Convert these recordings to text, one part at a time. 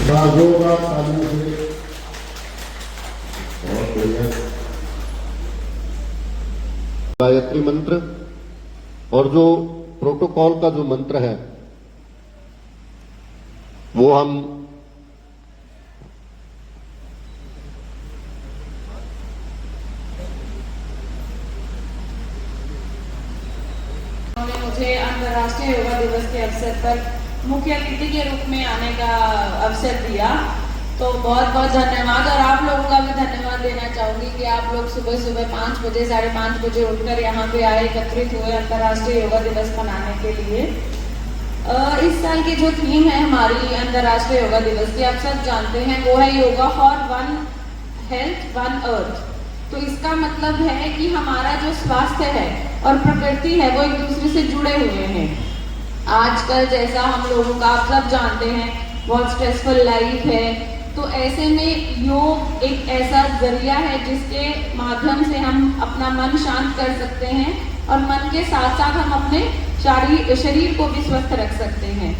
राजोगा तालियों से बहुत बढ़िया। गायत्री मंत्र और जो प्रोटोकॉल का जो मंत्र है वो हम मुझे अंतर्राष्ट्रीय योगा दिवस के अवसर पर मुख्य अतिथि के रूप में आने का अवसर दिया, तो बहुत बहुत धन्यवाद। और आप लोगों का भी धन्यवाद देना चाहूंगी कि आप लोग सुबह सुबह 5 बजे 5:30 बजे उठकर यहाँ पे आए, एकत्रित हुए अंतर्राष्ट्रीय योगा दिवस मनाने के लिए। इस साल की जो थीम है हमारी अंतर्राष्ट्रीय योगा दिवस की, आप सब जानते हैं, वो है yoga for one health one earth. तो इसका मतलब है कि हमारा जो स्वास्थ्य है और प्रकृति है वो एक दूसरे से जुड़े हुए हैं। आजकल जैसा हम लोगों का आप सब जानते हैं बहुत स्ट्रेसफुल लाइफ है, तो ऐसे में योग एक ऐसा जरिया है जिसके माध्यम से हम अपना मन शांत कर सकते हैं और मन के साथ साथ हम अपने शरीर को भी स्वस्थ रख सकते हैं।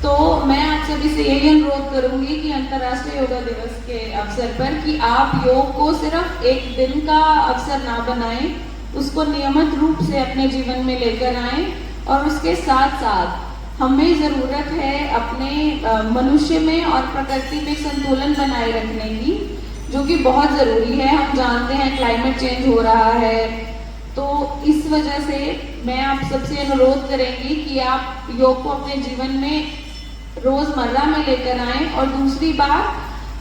तो मैं आप सभी से यही अनुरोध करूंगी कि अंतर्राष्ट्रीय योगा दिवस के अवसर पर कि आप योग को सिर्फ एक दिन का अवसर ना बनाएं, उसको नियमित रूप से अपने जीवन में लेकर आएं। और उसके साथ साथ हमें जरूरत है अपने मनुष्य में और प्रकृति में संतुलन बनाए रखने की, जो कि बहुत जरूरी है। हम जानते हैं क्लाइमेट चेंज हो रहा है, तो इस वजह से मैं आप सबसे अनुरोध करेंगी कि आप योग को अपने जीवन में रोजमर्रा में लेकर आएं। और दूसरी बात,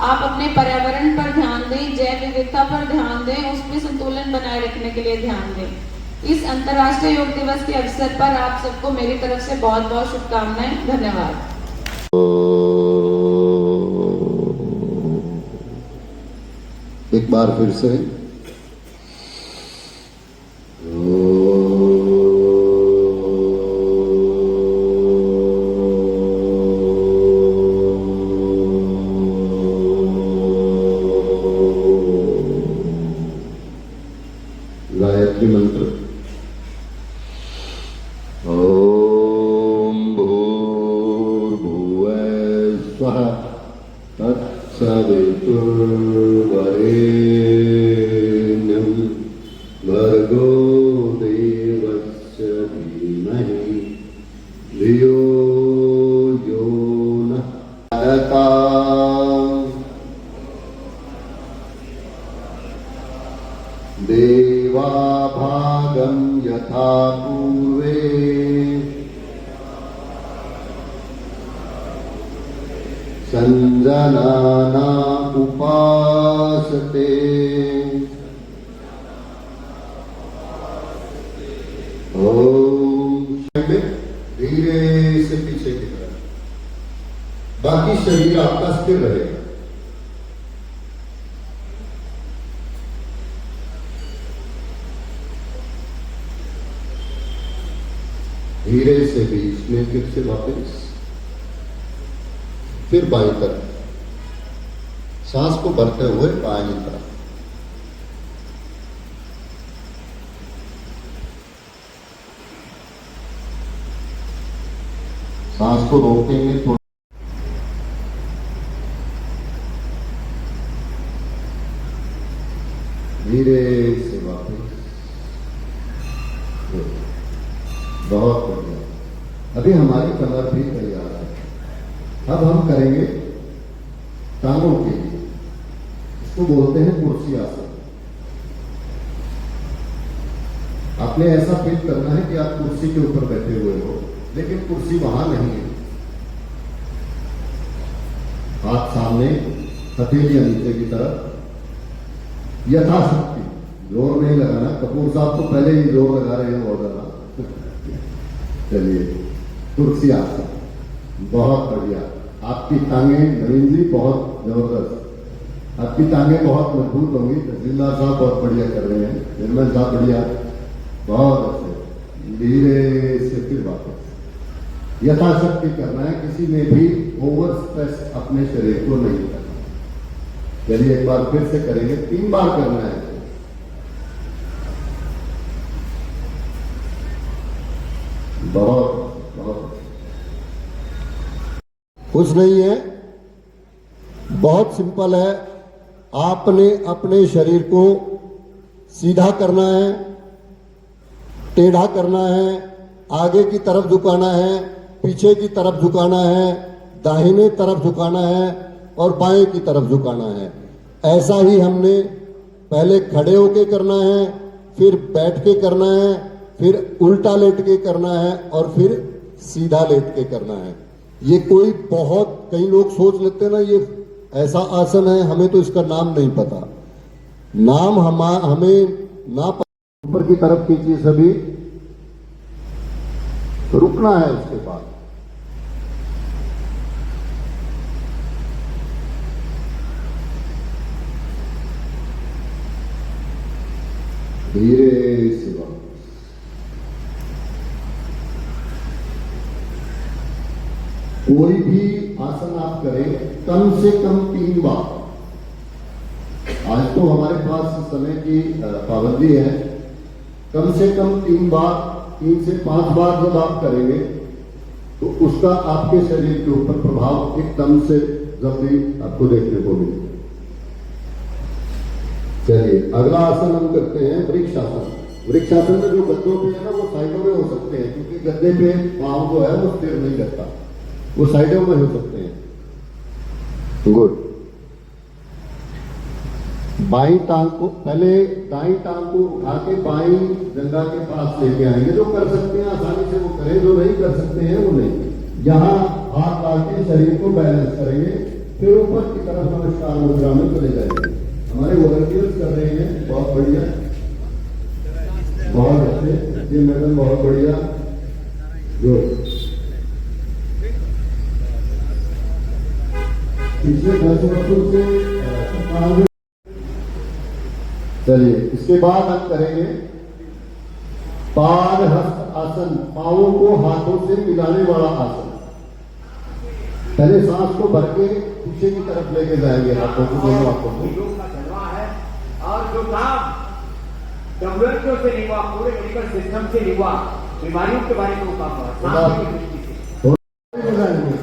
आप अपने पर्यावरण पर ध्यान दें, जैव विविधता पर ध्यान दें, उसमें संतुलन बनाए रखने के लिए ध्यान दें। इस अंतर्राष्ट्रीय योग दिवस के अवसर पर आप सबको मेरी तरफ से बहुत बहुत शुभकामनाएं। धन्यवाद। एक बार फिर से गायत्री मंत्र। ओम भूर्भुवः स्वः तत्सवितुर्वरेण्यं भर्गो देवस्य धीमहि धियो यो नः प्रचोदयात्। देवाभागं यथा पूर्वे संजनाना उपासते ओम। धीरे से पीछे की तरफ, बाकी शरीर आपका स्थिर रहेगा। धीरे से बीच में फिर से वापस, फिर बाईं तरफ, सांस को भरते हुए बाईं तरफ। सांस को रोकेंगे थोड़ा, धीरे से वापस। बहुत बढ़िया। अभी हमारी कमर भी तैयार है। अब हम करेंगे टांगों के लिए, इसको बोलते हैं कुर्सी आसन। आपने ऐसा फील करना है कि आप कुर्सी के ऊपर बैठे हुए हो, लेकिन कुर्सी वहां नहीं है। हाथ सामने, हथेलियां नीचे की तरफ, यथाशक्ति। जोर नहीं लगाना, कपूर साहब तो पहले ही जोर लगा रहे हैं बहुत ज्यादा। चलिए, कुर्सी आसन बहुत बढ़िया। आपकी टांगे, नवीन जी, बहुत जबरदस्त। आपकी टांगे बहुत मजबूत होंगी। तहसीलदार साहब बहुत बढ़िया कर रहे हैं, निर्मल साहब बढ़िया, बहुत अच्छे। धीरे से फिर वापस, यथाशक्ति करना है, किसी में भी ओवर स्ट्रेस अपने शरीर को नहीं करना। चलिए एक बार फिर से करेंगे, 3 बार करना है। बहुत बहुत कुछ नहीं है, बहुत सिंपल है। आपने अपने शरीर को सीधा करना है, टेढ़ा करना है, आगे की तरफ झुकाना है, पीछे की तरफ झुकाना है, दाहिने तरफ झुकाना है और बाएं की तरफ झुकाना है। ऐसा ही हमने पहले खड़े होके करना है, फिर बैठ के करना है, फिर उल्टा लेट के करना है और फिर सीधा लेट के करना है। ये कोई बहुत, कई लोग सोच लेते हैं ना ये ऐसा आसन है, हमें तो इसका नाम नहीं पता। नाम हमें ना ऊपर की तरफ खींचिए सभी, रुकना है उसके बाद। धीरे से वापस। कोई भी आसन आप करें कम से कम 3 बार। आज तो हमारे पास समय की पाबंदी है, कम से कम 3 बार, 3 से 5 बार जब आप करेंगे तो उसका आपके शरीर के ऊपर प्रभाव एकदम से जल्दी आपको देखने को मिलेगा। चलिए अगला आसन हम करते हैं वृक्षासन। वृक्षासन में जो गद्दों पे है ना वो साइडों में हो सकते हैं, क्योंकि गद्दे पे पांव जो है वो स्थिर नहीं करता, वो साइडों में हो सकते हैं। गुड। बाईं टांग को पहले, दाईं टांग को उठा के बाईं जंघा के पास लेके आएंगे। जो कर सकते हैं आसानी से वो करें, जो नहीं कर सकते हैं वो नहीं। यहां हाथ डाल के शरीर को बैलेंस करेंगे, फिर ऊपर की तरफ नमस्कार मुद्रा में चले जाएंगे। हमारे वॉलंटियर्स कर रहे हैं, बहुत बढ़िया, बहुत अच्छे जी मैडम, बहुत बढ़िया। गुड। पिछले 10 वर्षों से चलिए इसके बाद हम करेंगे पारहस्त आसन, पांवों को हाथों से मिलाने वाला आसन। पहले सांस को भर के पीछे की तरफ लेके जाएंगे हाथों को, दोनों हाथों को। योग का चलवा है और जो काम डॉक्टरों से नहीं हुआ, पूरे मेडिकल सिस्टम से नहीं हुआ, बीमारियों के बारे में काम हुआ।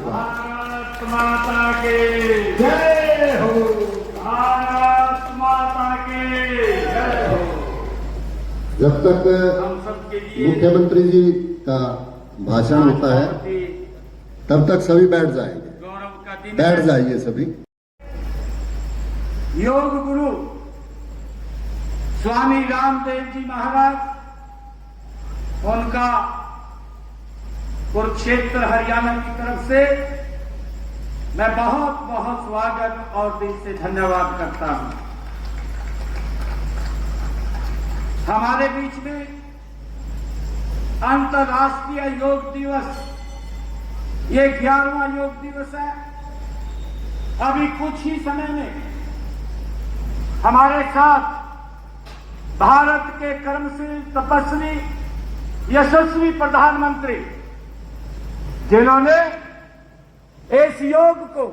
भारत माता की जय हो, भारत माता की जय हो। जब तक हम सबके लिए मुख्यमंत्री जी का भाषण होता है तब तक सभी बैठ जाएंगे। गौरव का दिन, बैठ जाइए सभी। योग गुरु स्वामी रामदेव जी महाराज, उनका कुरुक्षेत्र हरियाणा की तरफ से मैं बहुत बहुत स्वागत और दिल से धन्यवाद करता हूं। हमारे बीच में अंतर्राष्ट्रीय योग दिवस, ये 11वां योग दिवस है। अभी कुछ ही समय में हमारे साथ भारत के कर्मशील, तपस्वी, यशस्वी प्रधानमंत्री, जिन्होंने इस योग को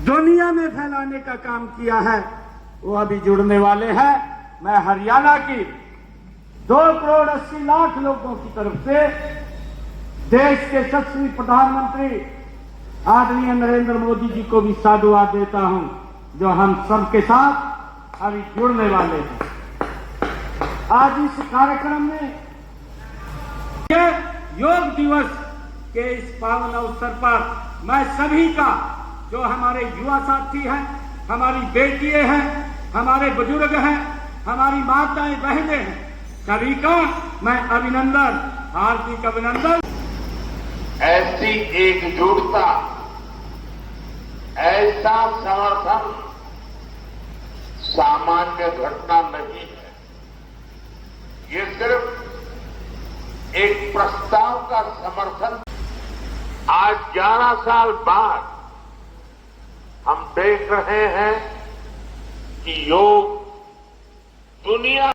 दुनिया में फैलाने का काम किया है, वो अभी जुड़ने वाले हैं। मैं हरियाणा की 2,80,00,000 लोगों की तरफ से देश के यशस्वी प्रधानमंत्री आदरणीय नरेंद्र मोदी जी को भी साधुवाद देता हूं, जो हम सबके साथ अभी जुड़ने वाले हैं। आज इस कार्यक्रम में योग दिवस के इस पावन अवसर पर मैं सभी का, जो हमारे युवा साथी हैं, हमारी बेटियां हैं, हमारे बुजुर्ग हैं, हमारी माताएं बहनें हैं, सभी का मैं अभिनंदन, हार्दिक अभिनंदन। ऐसी एकजुटता, ऐसा समर्थन सामान्य घटना नहीं है। ये सिर्फ एक प्रस्ताव का समर्थन। आज 11 साल बाद हम देख रहे हैं कि योग दुनिया